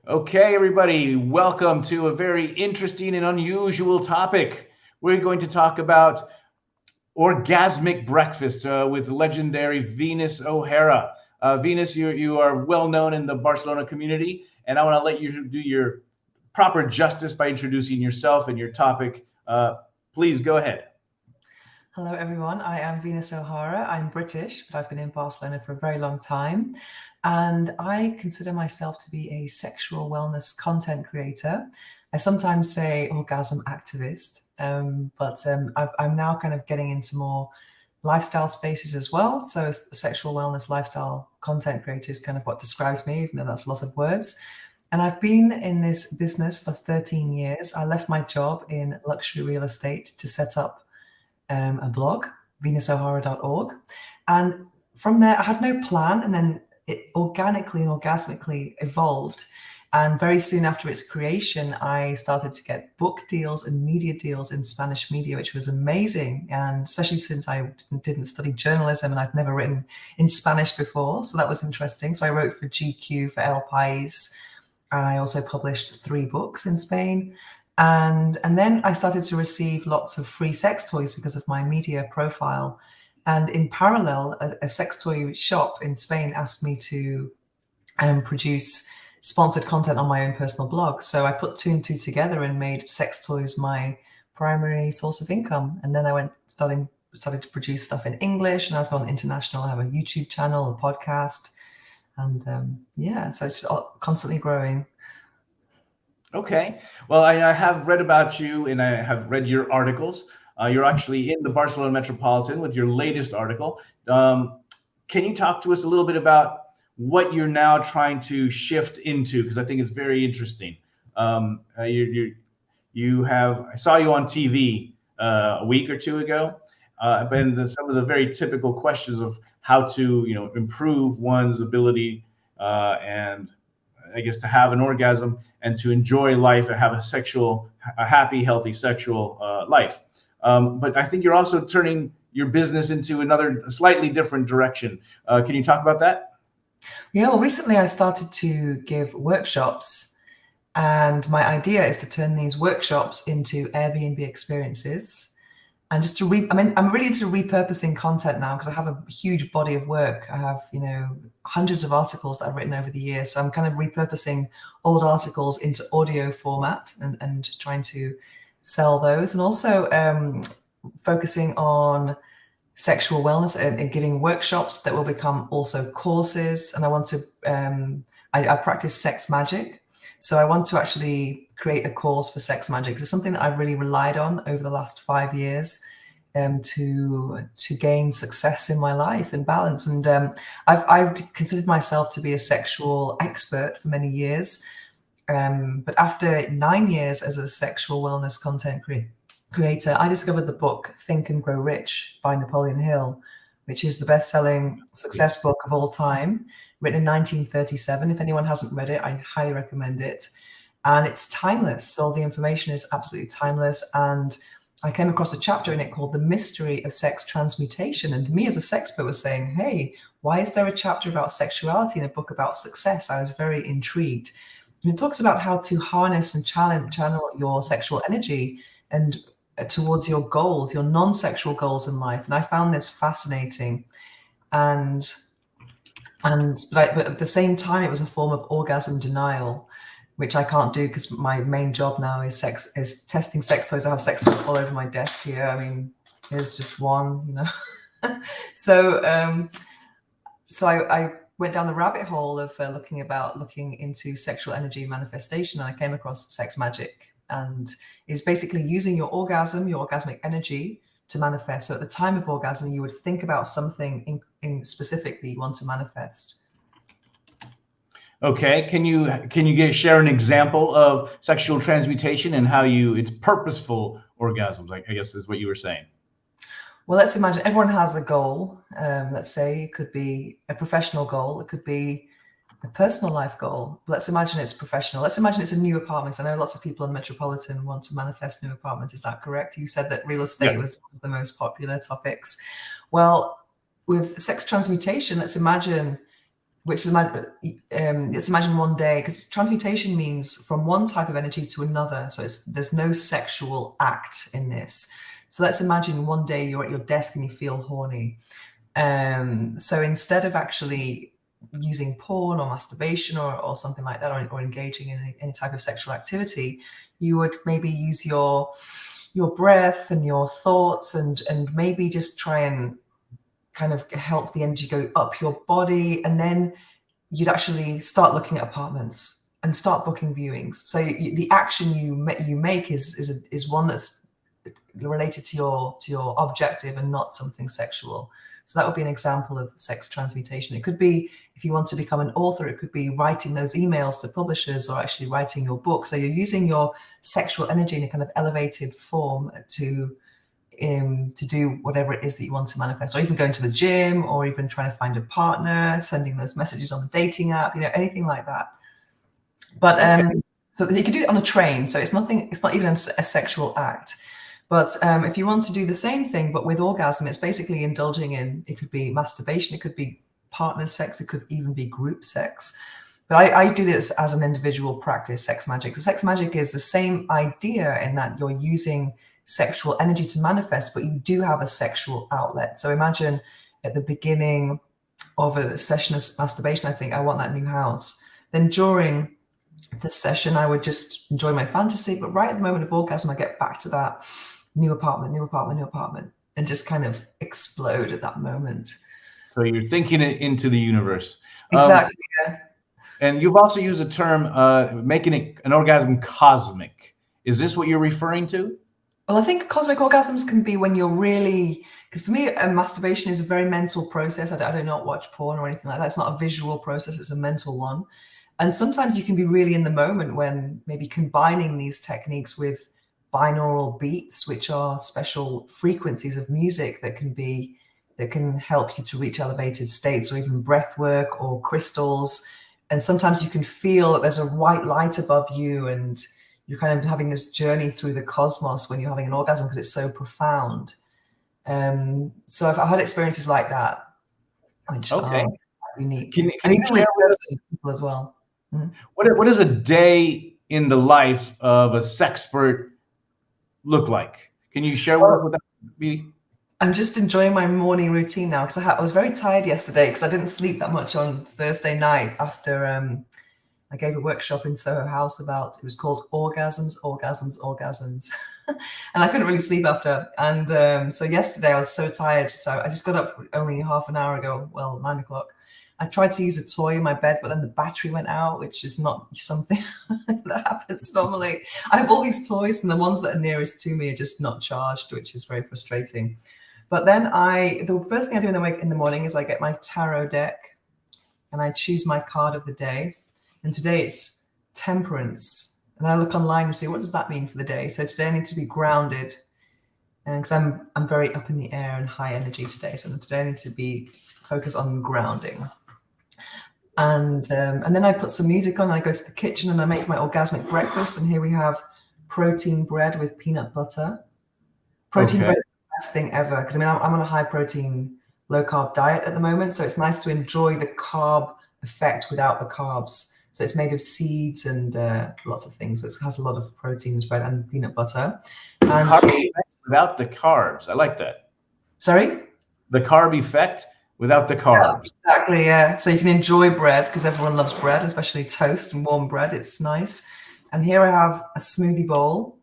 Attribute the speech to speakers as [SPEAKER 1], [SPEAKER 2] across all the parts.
[SPEAKER 1] Okay, everybody, welcome to a very interesting and unusual topic. We're going to talk about orgasmic breakfast with legendary Venus O'Hara. Venus, you are well known in the Barcelona community, and I want to let you do your proper justice by introducing yourself and your topic. Please go ahead.
[SPEAKER 2] Hello, everyone. I am Venus O'Hara. I'm British, but I've been in Barcelona for a very long time. And I consider myself to be a sexual wellness content creator. I sometimes say orgasm activist, but I'm now kind of getting into more lifestyle spaces as well. So sexual wellness lifestyle content creator is kind of what describes me, even though that's a lot of words. And I've been in this business for 13 years. I left my job in luxury real estate to set up a blog, venusohara.org. And from there, I had no plan. And then it organically and orgasmically evolved. And very soon after its creation, I started to get book deals and media deals in Spanish media, which was amazing. And especially since I didn't study journalism and I'd never written in Spanish before. So that was interesting. So I wrote for GQ, for El País. And I also published 3 books in Spain. And then I started to receive lots of free sex toys because of my media profile. And in parallel, a sex toy shop in Spain asked me to produce sponsored content on my own personal blog. So I put 2 and 2 together and made sex toys my primary source of income. And then I started to produce stuff in English, and I've gone international. I have a YouTube channel, a podcast, and so it's constantly growing.
[SPEAKER 1] Okay. Well, I have read about you and I have read your articles. You're actually in the Barcelona Metropolitan with your latest article. Can you talk to us a little bit about what you're now trying to shift into? Because I think it's very interesting. I saw you on TV a week or 2 ago, and some of the very typical questions of how to, improve one's ability and I guess to have an orgasm and to enjoy life and have a happy, healthy sexual life. But I think you're also turning your business into another slightly different direction. Can you talk about that?
[SPEAKER 2] Yeah, well, recently I started to give workshops, and my idea is to turn these workshops into Airbnb experiences. And just I'm really into repurposing content now because I have a huge body of work. I have, hundreds of articles that I've written over the years. So I'm kind of repurposing old articles into audio format and trying to sell those. And also focusing on sexual wellness and giving workshops that will become also courses. And I want to, I practice sex magic. So I want to actually create a course for sex magic. It's something that I've really relied on over the last 5 years to gain success in my life and balance. And I've considered myself to be a sexual expert for many years. But after 9 years as a sexual wellness content creator, I discovered the book Think and Grow Rich by Napoleon Hill, which is the best-selling success book of all time, written in 1937. If anyone hasn't read it, I highly recommend it. And it's timeless. So the information is absolutely timeless. And I came across a chapter in it called The Mystery of Sex Transmutation. And me as a sexpert was saying, hey, why is there a chapter about sexuality in a book about success? I was very intrigued. And it talks about how to harness and channel your sexual energy and towards your goals, your non-sexual goals in life. And I found this fascinating. But at the same time, it was a form of orgasm denial, which I can't do because my main job now is testing sex toys. I have sex toys all over my desk here. I mean, here's just one, So I went down the rabbit hole of looking into sexual energy manifestation, and I came across sex magic, and it's basically using your orgasm, your orgasmic energy to manifest. So at the time of orgasm, you would think about something in specifically you want to manifest.
[SPEAKER 1] Okay, can you share an example of sexual transmutation and how it's purposeful orgasms? I guess is what you were saying.
[SPEAKER 2] Well, let's imagine everyone has a goal. Let's say it could be a professional goal. It could be a personal life goal. Let's imagine it's professional. Let's imagine it's a new apartment. I know lots of people in Metropolitan want to manifest new apartments. Is that correct? You said that real estate was one of the most popular topics. Well, with sex transmutation, let's imagine which let's imagine one day, because transmutation means from one type of energy to another. So there's no sexual act in this. So let's imagine one day you're at your desk and you feel horny. So instead of actually using porn or masturbation or something like that, or engaging in any type of sexual activity, you would maybe use your breath and your thoughts and maybe just try and kind of help the energy go up your body, and then you'd actually start looking at apartments and start booking viewings. So the action you make is one that's related to your objective and not something sexual. So that would be an example of sex transmutation. It could be, if you want to become an author, it could be writing those emails to publishers or actually writing your book. So you're using your sexual energy in a kind of elevated form to do whatever it is that you want to manifest, or even going to the gym, or even trying to find a partner, sending those messages on the dating app, anything like that. But so you can do it on a train. So it's not even a sexual act. But if you want to do the same thing, but with orgasm, it's basically indulging in, it could be masturbation, it could be partner sex, it could even be group sex. But I do this as an individual practice, sex magic. So sex magic is the same idea in that you're using sexual energy to manifest, but you do have a sexual outlet. So imagine at the beginning of a session of masturbation, I think, I want that new house. Then during the session, I would just enjoy my fantasy. But right at the moment of orgasm, I get back to that new apartment, and just kind of explode at that moment.
[SPEAKER 1] So you're thinking it into the universe.
[SPEAKER 2] Exactly. Yeah.
[SPEAKER 1] And you've also used the term making an orgasm cosmic. Is this what you're referring to?
[SPEAKER 2] Well, I think cosmic orgasms can be when you're really, because for me, masturbation is a very mental process. I do not watch porn or anything like that. It's not a visual process, it's a mental one. And sometimes you can be really in the moment when maybe combining these techniques with binaural beats, which are special frequencies of music that can help you to reach elevated states, or even breath work or crystals. And sometimes you can feel that there's a white light above you, and you're kind of having this journey through the cosmos when you're having an orgasm, because it's so profound. So I've had experiences like that, which are unique.
[SPEAKER 1] Can
[SPEAKER 2] and
[SPEAKER 1] you
[SPEAKER 2] even with people as well. Mm-hmm.
[SPEAKER 1] What does a day in the life of a sexpert look like? Can you share what that would be?
[SPEAKER 2] I'm just enjoying my morning routine now, because I was very tired yesterday because I didn't sleep that much on Thursday night after I gave a workshop in Soho House it was called Orgasms. And I couldn't really sleep after. And so yesterday I was so tired. So I just got up only half an hour ago, 9 o'clock. I tried to use a toy in my bed, but then the battery went out, which is not something that happens normally. I have all these toys, and the ones that are nearest to me are just not charged, which is very frustrating. But then the first thing I do in the morning is I get my tarot deck and I choose my card of the day. And today it's temperance. And I look online and see, what does that mean for the day? So today I need to be grounded, and because I'm very up in the air and high energy today. So today I need to be focused on grounding. And then I put some music on, and I go to the kitchen and I make my orgasmic breakfast. And here we have protein bread with peanut butter. Protein bread is the best thing ever, because I'm on a high protein, low carb diet at the moment. So it's nice to enjoy the carb effect without the carbs. So it's made of seeds and lots of things. It has a lot of protein, bread, and peanut butter. And
[SPEAKER 1] without the carbs. I like that.
[SPEAKER 2] Sorry?
[SPEAKER 1] The carb effect without the carbs.
[SPEAKER 2] Yeah, exactly, yeah. So you can enjoy bread, because everyone loves bread, especially toast and warm bread. It's nice. And here I have a smoothie bowl.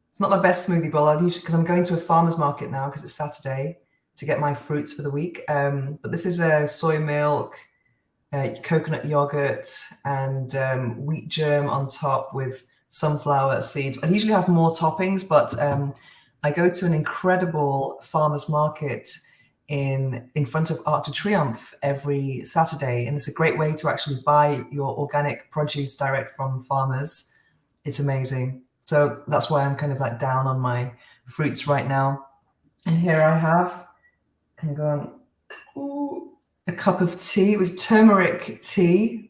[SPEAKER 2] It's not my best smoothie bowl. I'll usually, because I'm going to a farmer's market now, because it's Saturday, to get my fruits for the week. But this is soy milk, coconut yogurt, and wheat germ on top with sunflower seeds. I usually have more toppings, but I go to an incredible farmer's market in front of Arc de Triomphe every Saturday. And it's a great way to actually buy your organic produce direct from farmers. It's amazing. So that's why I'm kind of like down on my fruits right now. And here I have, hang on, a cup of tea with turmeric tea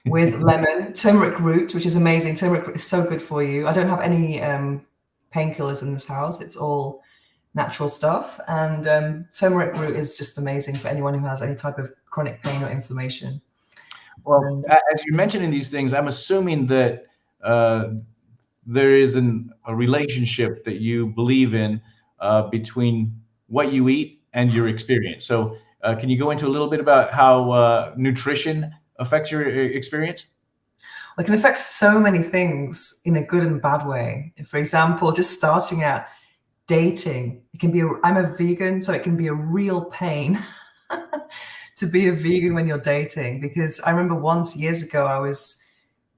[SPEAKER 2] with lemon, turmeric root, which is amazing. Turmeric is so good for you. I don't have any painkillers in this house. It's all natural stuff. And turmeric root is just amazing for anyone who has any type of chronic pain or inflammation.
[SPEAKER 1] Well, as you're mentioning these things, I'm assuming that there is a relationship that you believe in between what you eat and your experience. So, can you go into a little bit about how nutrition affects your experience?
[SPEAKER 2] It can affect so many things in a good and bad way. For example, just starting out dating, it can be, I'm a vegan, so it can be a real pain to be a vegan when you're dating, because I remember once years ago, I was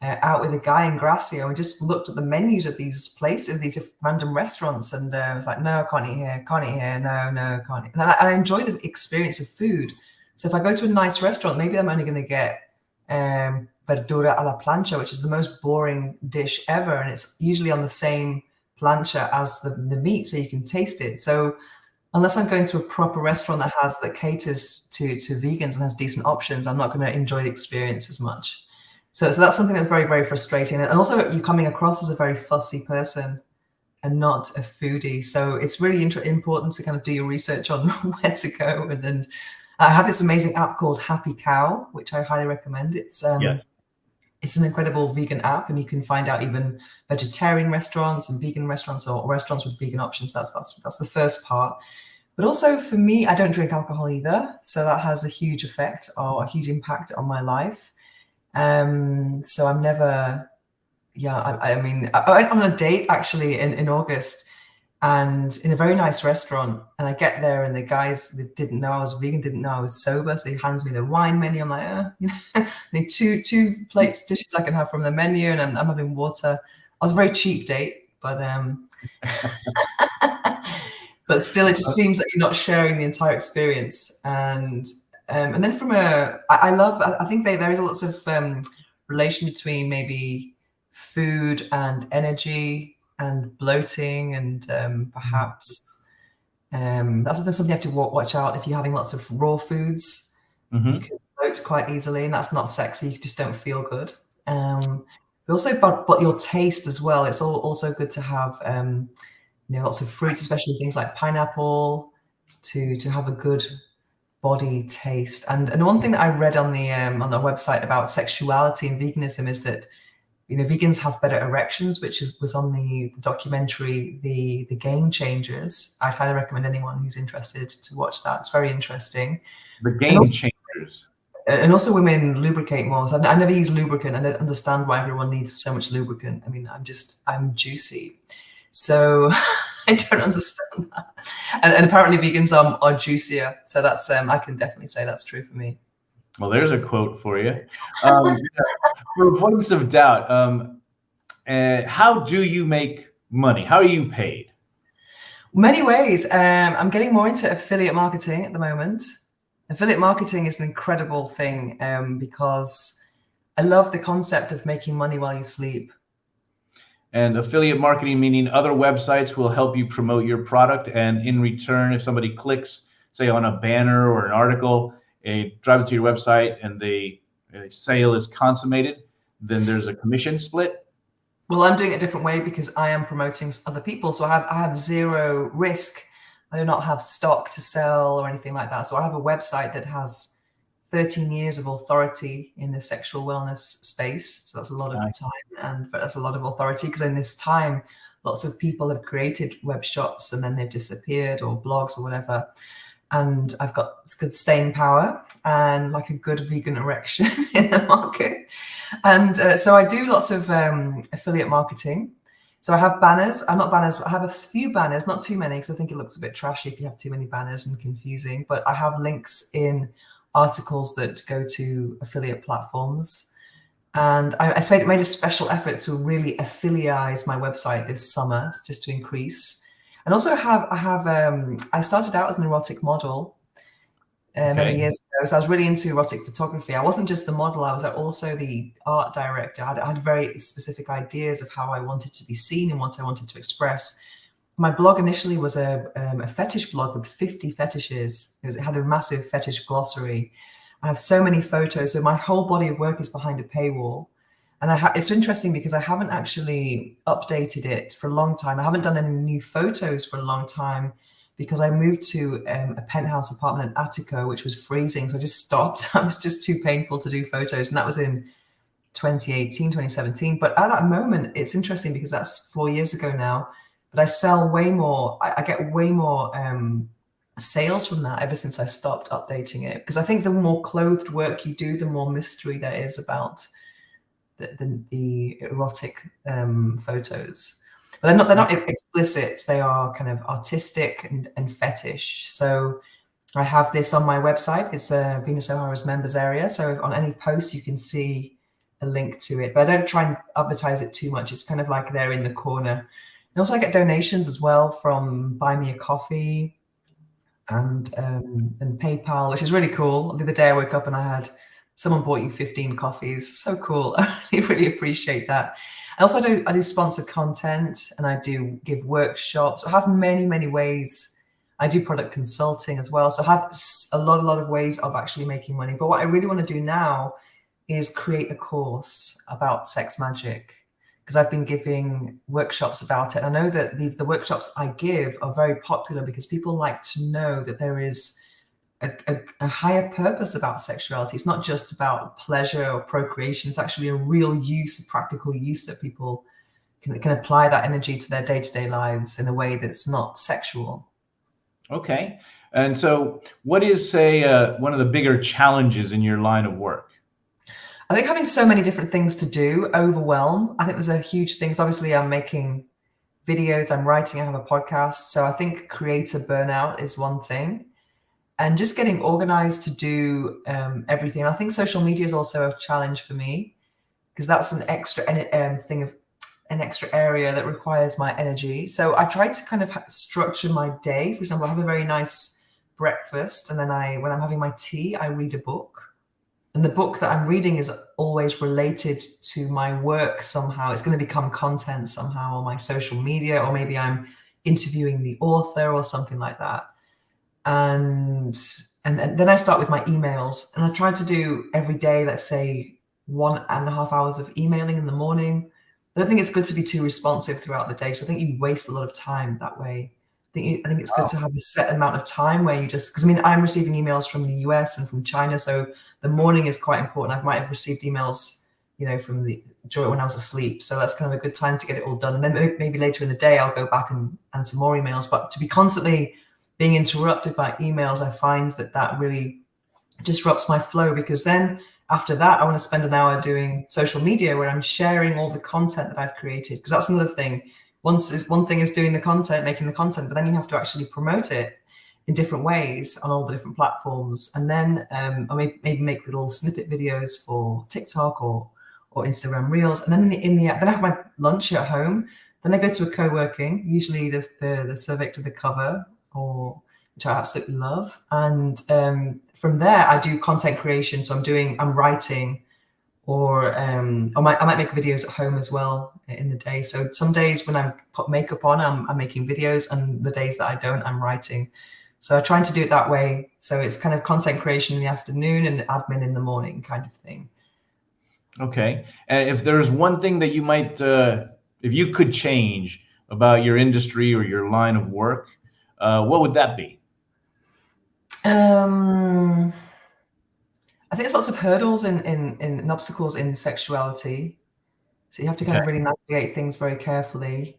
[SPEAKER 2] out with a guy in Gracia, and we just looked at the menus of these places, these random restaurants, and I was like, no, can't eat here, no, can't eat. And I enjoy the experience of food. So if I go to a nice restaurant, maybe I'm only going to get verdura a la plancha, which is the most boring dish ever, and it's usually on the same plancha as the meat, so you can taste it. So unless I'm going to a proper restaurant that caters to vegans and has decent options, I'm not going to enjoy the experience as much. So that's something that's very, very frustrating. And also you're coming across as a very fussy person and not a foodie. So it's really important to kind of do your research on where to go. And I have this amazing app called Happy Cow, which I highly recommend. It's an incredible vegan app, and you can find out even vegetarian restaurants and vegan restaurants, or restaurants with vegan options. That's the first part. But also for me, I don't drink alcohol either. So that has a huge effect or a huge impact on my life. So I'm never, I mean, I went on a date actually in August, and in a very nice restaurant, and I get there and the guys that didn't know I was vegan, didn't know I was sober. So he hands me the wine menu. I'm like, I need two plates, dishes I can have from the menu, and I'm having water. I was a very cheap date, but but still, it just seems that you're not sharing the entire experience. And then I think there is lots of relation between maybe food and energy and bloating, and perhaps that's something you have to watch out. If you're having lots of raw foods, you can bloat quite easily, and that's not sexy. You just don't feel good. But also, but your taste as well. It's also good to have lots of fruits, especially things like pineapple, to have a good body taste. And one thing that I read on the website about sexuality and veganism is that vegans have better erections, which was on the documentary The Game Changers. I'd highly recommend anyone who's interested to watch that. It's very interesting.
[SPEAKER 1] The Game Changers.
[SPEAKER 2] And also women lubricate more. So I never use lubricant. I don't understand why everyone needs so much lubricant. I mean, I'm juicy. So I don't understand that. And apparently vegans are juicier. So that's I can definitely say that's true for me.
[SPEAKER 1] Well, there's a quote for you. For avoidance of doubt, how do you make money? How are you paid?
[SPEAKER 2] Many ways. I'm getting more into affiliate marketing at the moment. Affiliate marketing is an incredible thing because I love the concept of making money while you sleep.
[SPEAKER 1] And affiliate marketing, meaning other websites will help you promote your product, and in return, if somebody clicks, say, on a banner or an article, it drives to your website, and a sale is consummated, then there's a commission split.
[SPEAKER 2] Well, I'm doing it a different way because I am promoting other people, so I have zero risk. I do not have stock to sell or anything like that. So I have a website that has 13 years of authority in the sexual wellness space. So that's a lot of time, but that's a lot of authority, because in this time, lots of people have created web shops and then they've disappeared, or blogs or whatever. And I've got good staying power and like a good vegan erection in the market. And so I do lots of affiliate marketing. So I have banners. I have a few banners, not too many, because I think it looks a bit trashy if you have too many banners and confusing. But I have links in articles that go to affiliate platforms. And I made a special effort to really affiliate my website this summer, just to increase. And also I started out as an erotic model many years ago. So I was really into erotic photography. I wasn't just the model, I was also the art director. I had very specific ideas of how I wanted to be seen and what I wanted to express. My blog initially was a fetish blog with 50 fetishes. It had a massive fetish glossary. I have so many photos. So my whole body of work is behind a paywall. And it's interesting because I haven't actually updated it for a long time. I haven't done any new photos for a long time because I moved to a penthouse apartment in Attica, which was freezing. So I just stopped. It was just too painful to do photos. And that was in 2018, 2017. But at that moment, it's interesting because that's 4 years ago now. But I sell way more. I get way more sales from that ever since I stopped updating it. Because I think the more clothed work you do, the more mystery there is about the erotic photos. But they're not explicit. They are kind of artistic and fetish. So I have this on my website. It's Venus O'Hara's members area. So on any post, you can see a link to it. But I don't try and advertise it too much. It's kind of like there in the corner. And also I get donations as well from Buy Me a Coffee and PayPal, which is really cool. The other day I woke up and I had someone bought you 15 coffees. So cool. I really appreciate that. I also I do sponsored content, and I do give workshops. I have many, many ways. I do product consulting as well. So I have a lot of ways of actually making money. But what I really want to do now is create a course about sex magic, because I've been giving workshops about it. I know that the workshops I give are very popular because people like to know that there is a higher purpose about sexuality. It's not just about pleasure or procreation. It's actually a real use, a practical use that people can apply that energy to their day-to-day lives in a way that's not sexual.
[SPEAKER 1] Okay. And so what is, say, one of the bigger challenges in your line of work?
[SPEAKER 2] I think having so many different things to do, overwhelm. I think there's a huge thing. So obviously I'm making videos, I'm writing, I have a podcast. So I think creator burnout is one thing. And just getting organized to do everything. I think social media is also a challenge for me, because that's an extra thing of an extra area that requires my energy. So I try to kind of structure my day. For example, I have a very nice breakfast, and then when I'm having my tea, I read a book. And the book that I'm reading is always related to my work somehow. It's going to become content somehow on my social media, or maybe I'm interviewing the author or something like that. And then I start with my emails, and I try to do every day, let's say 1.5 hours of emailing in the morning. I don't think it's good to be too responsive throughout the day. So I think you waste a lot of time that way. I think it's good to have a set amount of time where you just, because I mean, I'm receiving emails from the US and from China. So the morning is quite important. I might have received emails, from when I was asleep. So that's kind of a good time to get it all done. And then maybe later in the day, I'll go back and some more emails. But to be constantly being interrupted by emails, I find that really disrupts my flow, because then after that, I want to spend an hour doing social media where I'm sharing all the content that I've created. Because that's another thing. One thing is doing the content, making the content, but then you have to actually promote it in different ways on all the different platforms. And then I maybe make little snippet videos for TikTok or Instagram Reels. And then then I have my lunch at home. Then I go to a co-working, usually the Cervix to the cover, which I absolutely love. And from there, I do content creation. So I'm writing, or I might make videos at home as well in the day. So some days when I put makeup on, I'm making videos, and the days that I don't, I'm writing. So I'm trying to do it that way. So it's kind of content creation in the afternoon and admin in the morning kind of thing.
[SPEAKER 1] Okay. And if there's one thing that you might, if you could change about your industry or your line of work, what would that be?
[SPEAKER 2] I think there's lots of hurdles and obstacles in sexuality. So you have to kind of really navigate things very carefully.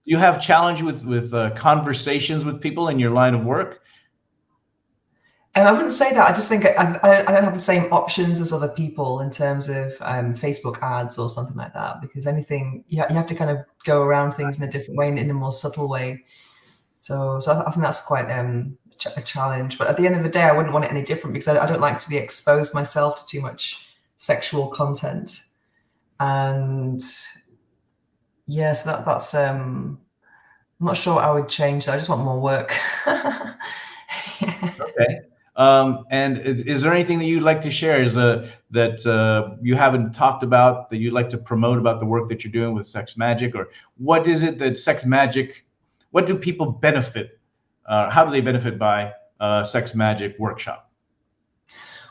[SPEAKER 1] You have challenge with conversations with people in your line of work?
[SPEAKER 2] I wouldn't say that. I just think I don't have the same options as other people in terms of Facebook ads or something like that, because anything, you have to kind of go around things in a different way and in a more subtle way. So I think that's quite a challenge. But at the end of the day, I wouldn't want it any different, because I don't like to be exposed myself to too much sexual content. And yeah, so that's I'm not sure what I would change. I just want more work.
[SPEAKER 1] Okay. And is there anything that you'd like to share that you haven't talked about, that you'd like to promote about the work that you're doing with Sex Magic? Or what is it that Sex Magic, what do people benefit? How do they benefit by Sex Magic workshop?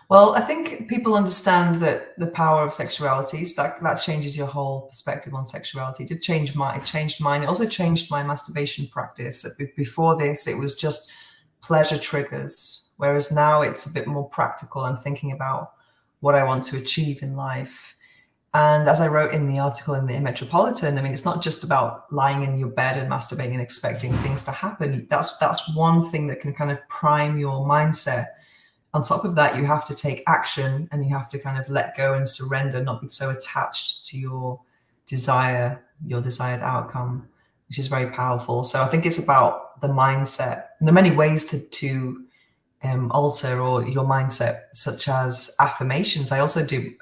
[SPEAKER 2] Well, I think people understand that the power of sexuality, so that changes your whole perspective on sexuality. It changed mine. It also changed my masturbation practice. Before this, it was just pleasure triggers, whereas now it's a bit more practical. I'm thinking about what I want to achieve in life. And as I wrote in the article in the Metropolitan, I mean, it's not just about lying in your bed and masturbating and expecting things to happen. That's one thing that can kind of prime your mindset. On top of that, you have to take action, and you have to kind of let go and surrender, not be so attached to your desired outcome, which is very powerful. So I think it's about the mindset. And there are many ways to alter or your mindset, such as affirmations. I also do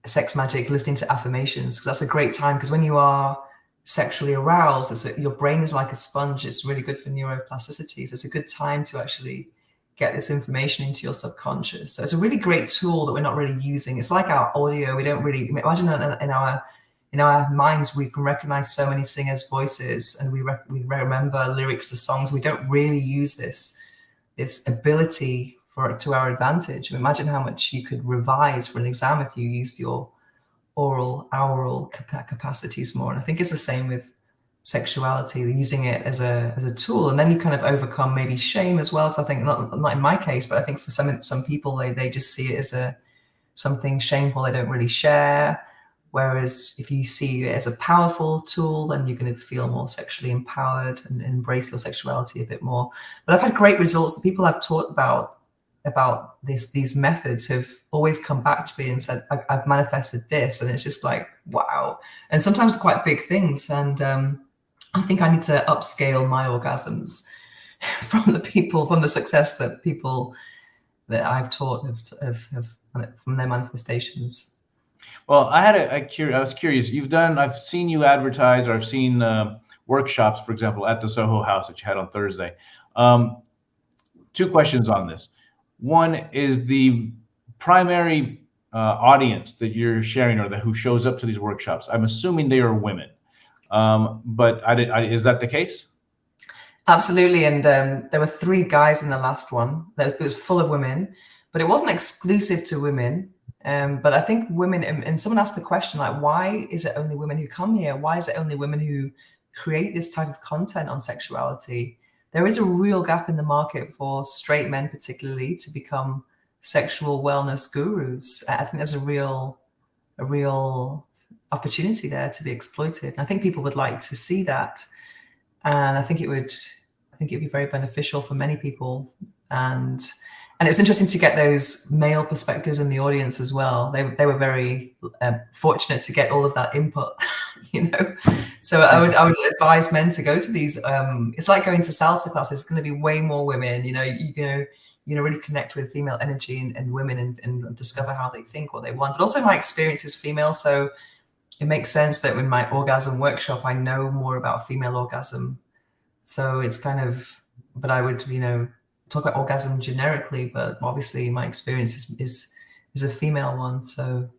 [SPEAKER 2] sex magic, listening to affirmations, because that's a great time, because when you are sexually aroused, your brain is like a sponge. It's really good for neuroplasticity. So it's a good time to actually get this information into your subconscious. So it's a really great tool that we're not really using. It's like our audio. We don't really imagine in our minds, we can recognize so many singers' voices, and we remember lyrics to songs. We don't really use this ability to our advantage. Imagine how much you could revise for an exam if you used your aural capacities more. And I think it's the same with sexuality, using it as a tool, and then you kind of overcome maybe shame as well. So I think not in my case, but I think for some people, they just see it as something shameful they don't really share. Whereas if you see it as a powerful tool, then you're going to feel more sexually empowered and embrace your sexuality a bit more. But I've had great results. The people I've taught about these methods have always come back to me and said, I've manifested this, and it's just like, wow. And sometimes quite big things. And I think I need to upscale my orgasms from the success that people that I've taught have from their manifestations.
[SPEAKER 1] Well, I was curious. I've seen you advertise, or I've seen workshops, for example, at the Soho House that you had on Thursday. Two questions on this. One is the primary audience that you're sharing, or who shows up to these workshops. I'm assuming they are women. But is that the case?
[SPEAKER 2] Absolutely. And there were 3 guys in the last one. It was full of women, but it wasn't exclusive to women. But I think women, and someone asked the question, like, why is it only women who come here? Why is it only women who create this type of content on sexuality? There is a real gap in the market for straight men, particularly, to become sexual wellness gurus. I think there's a real opportunity there to be exploited. And I think people would like to see that. And I think it'd be very beneficial for many people. And it was interesting to get those male perspectives in the audience as well. They were very fortunate to get all of that input, you know. So I would advise men to go to these. It's like going to salsa classes. It's going to be way more women. You know, really connect with female energy and women and discover how they think, what they want. But also my experience is female, so it makes sense that in my orgasm workshop, I know more about female orgasm. So it's kind of, but I would, talk about orgasm generically, but obviously my experience is a female one. So,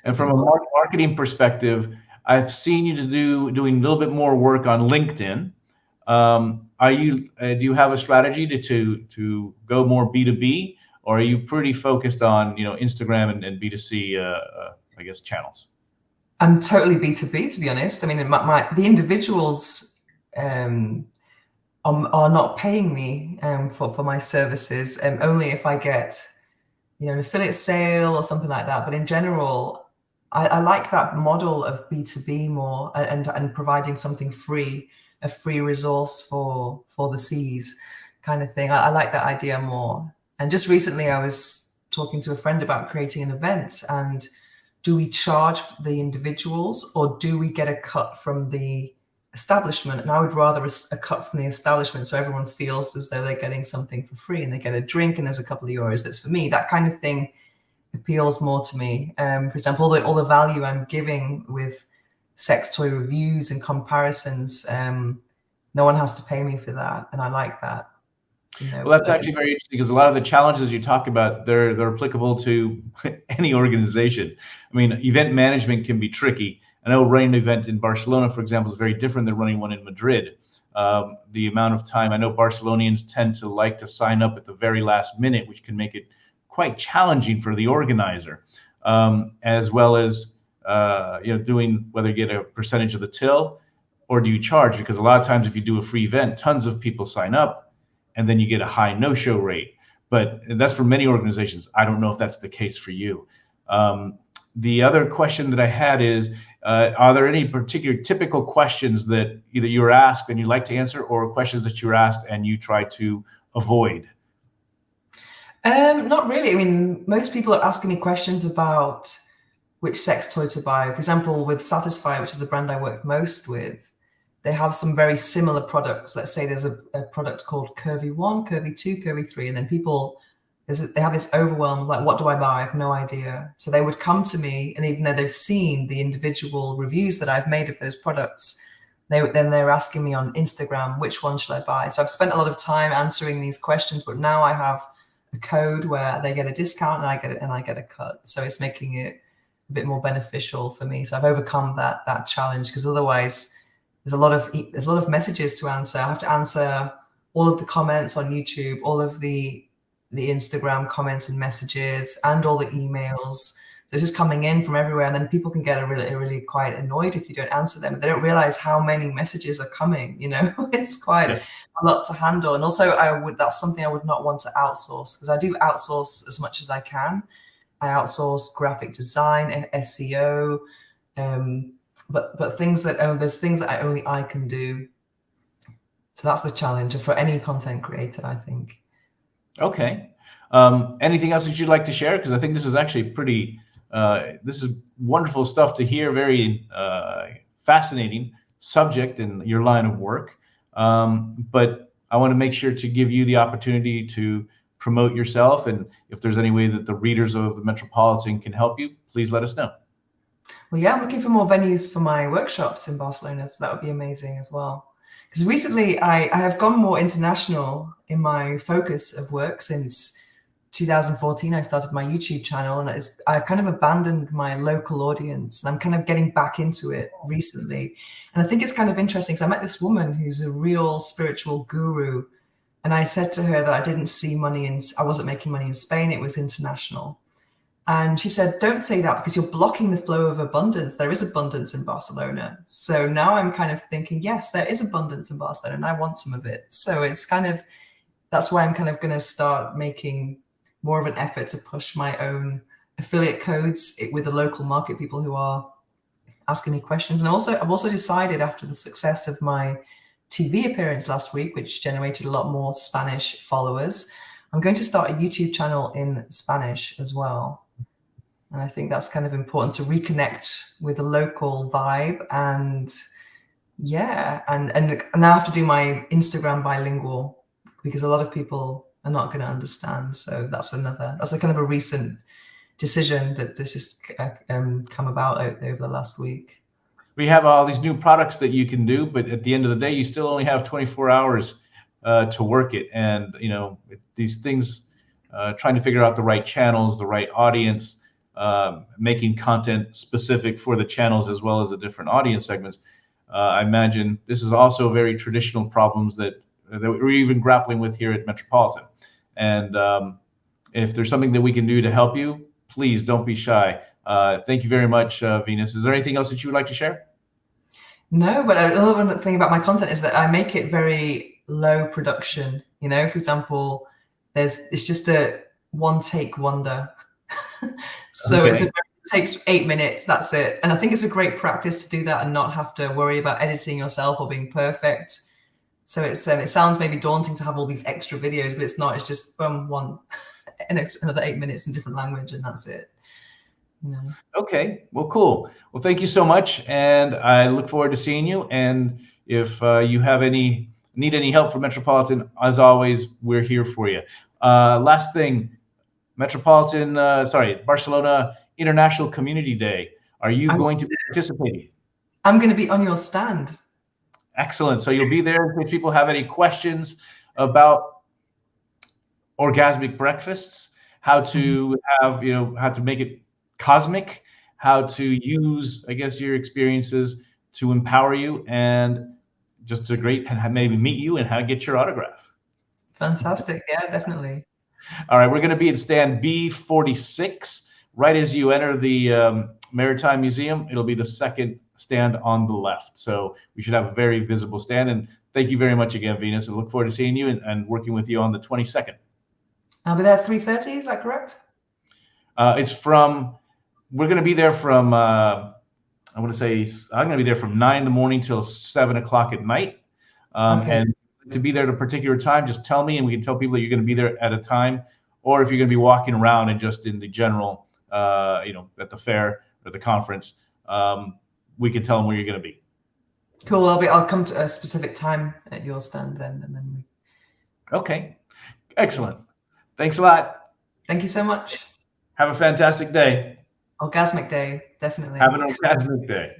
[SPEAKER 1] and from a marketing perspective, I've seen you doing a little bit more work on LinkedIn. Do you have a strategy to go more B2B, or are you pretty focused on Instagram and B2C I guess channels?
[SPEAKER 2] I'm totally B2B, to be honest. I mean, the individuals are not paying me for my services, and only if I get an affiliate sale or something like that. But in general, I like that model of B2B more, and providing something free, a free resource for the seas kind of thing. I like that idea more. And just recently I was talking to a friend about creating an event, and do we charge the individuals, or do we get a cut from the establishment? And I would rather a cut from the establishment, so everyone feels as though they're getting something for free, and they get a drink and there's a couple of euros. That's for me. That kind of thing appeals more to me. For example, all the value I'm giving with sex toy reviews and comparisons, no one has to pay me for that, and I like that.
[SPEAKER 1] Well, that's actually very interesting, because a lot of the challenges you talk about, they're applicable to any organization. I mean, event management can be tricky. I know running an event in Barcelona, for example, is very different than running one in Madrid. The amount of time, I know Barcelonians tend to like to sign up at the very last minute, which can make it quite challenging for the organizer, as well as doing whether you get a percentage of the till or do you charge? Because a lot of times if you do a free event, tons of people sign up and then you get a high no-show rate. But that's for many organizations. I don't know if that's the case for you. The other question that I had is, are there any particular typical questions that either you were asked and you like to answer, or questions that you were asked and you try to avoid?
[SPEAKER 2] Not really. I mean, most people are asking me questions about which sex toy to buy. For example, with Satisfy, which is the brand I work most with, they have some very similar products. Let's say there's a product called Curvy 1, Curvy 2, Curvy 3, and then people, they have this overwhelm, like, what do I buy? I have no idea. So they would come to me, and even though they've seen the individual reviews that I've made of those products, they're asking me on Instagram, which one should I buy? So I've spent a lot of time answering these questions, but now I have a code where they get a discount and I get a cut. So it's making it a bit more beneficial for me. So I've overcome that challenge, because otherwise there's a lot of messages to answer. I have to answer all of the comments on YouTube, all of the Instagram comments and messages, and all the emails. They're just coming in from everywhere, and then people can get really quite annoyed if you don't answer them. They don't realize how many messages are coming. It's quite a lot to handle. And also, that's something I would not want to outsource, because I do outsource as much as I can. I outsource graphic design, SEO, but there's things that only I can do. So that's the challenge for any content creator, I think.
[SPEAKER 1] Okay. Anything else that you'd like to share? Because I think this is actually pretty. This is wonderful stuff to hear. Very fascinating subject in your line of work. But I want to make sure to give you the opportunity to promote yourself, and if there's any way that the readers of the Metropolitan can help you, please let us know.
[SPEAKER 2] Well, yeah, I'm looking for more venues for my workshops in Barcelona, so that would be amazing as well. Because recently I have gone more international in my focus of work. Since 2014, I started my YouTube channel, and I kind of abandoned my local audience, and I'm kind of getting back into it recently. And I think it's kind of interesting, because I met this woman who's a real spiritual guru, and I said to her that I wasn't making money in Spain, it was international. And she said, don't say that, because you're blocking the flow of abundance. There is abundance in Barcelona. So now I'm kind of thinking, yes, there is abundance in Barcelona, and I want some of it. So that's why I'm kind of going to start making more of an effort to push my own affiliate codes with the local market people who are asking me questions. And I've also decided, after the success of my TV appearance last week, which generated a lot more Spanish followers, I'm going to start a YouTube channel in Spanish as well. And I think that's kind of important to reconnect with the local vibe. And yeah, and now I have to do my Instagram bilingual, because a lot of people are not going to understand. So that's a kind of a recent decision that this just come about over the last week.
[SPEAKER 1] We have all these new products that you can do, but at the end of the day, you still only have 24 hours to work it. And these things, trying to figure out the right channels, the right audience, making content specific for the channels as well as the different audience segments. I imagine this is also very traditional problems that we're even grappling with here at Metropolitan. And if there's something that we can do to help you, please don't be shy. Thank you very much, Venus. Is there anything else that you would like to share?
[SPEAKER 2] No, but another thing about my content is that I make it very low production. For example, it's just a one take wonder. So
[SPEAKER 1] Okay.
[SPEAKER 2] it takes 8 minutes, that's it. And I think it's a great practice to do that and not have to worry about editing yourself or being perfect. So it sounds maybe daunting to have all these extra videos, but it's not. It's just one and another 8 minutes in different language, and that's it.
[SPEAKER 1] Okay, well, cool. Well, thank you so much, and I look forward to seeing you. And if you need any help from Metropolitan, as always, we're here for you. Last thing, Barcelona International Community Day. Are you going to be participating?
[SPEAKER 2] I'm going to be on your stand.
[SPEAKER 1] Excellent. So you'll be there if people have any questions about orgasmic breakfasts, how to have, how to make it cosmic, how to use, I guess, your experiences to empower you, and just to maybe meet you and how to get your autograph.
[SPEAKER 2] Fantastic. Yeah, definitely.
[SPEAKER 1] All right, we're going to be in stand B46. Right as you enter the Maritime Museum, it'll be the second stand on the left. So we should have a very visible stand. And thank you very much again, Venus. I look forward to seeing you and working with you on the 22nd.
[SPEAKER 2] I'll be there at 3:30. Is that correct?
[SPEAKER 1] We're going to be there from, I'm going to be there from 9 in the morning till 7 o'clock at night.
[SPEAKER 2] Okay.
[SPEAKER 1] And to be there at a particular time, just tell me, and we can tell people that you're going to be there at a time, or if you're going to be walking around and just in the general, at the fair or the conference, we can tell them where you're going to be.
[SPEAKER 2] Cool. I'll come to a specific time at your stand then, and then we.
[SPEAKER 1] Okay. Excellent. Thanks a lot.
[SPEAKER 2] Thank you so much.
[SPEAKER 1] Have a fantastic day.
[SPEAKER 2] Orgasmic day, definitely.
[SPEAKER 1] Have an orgasmic day.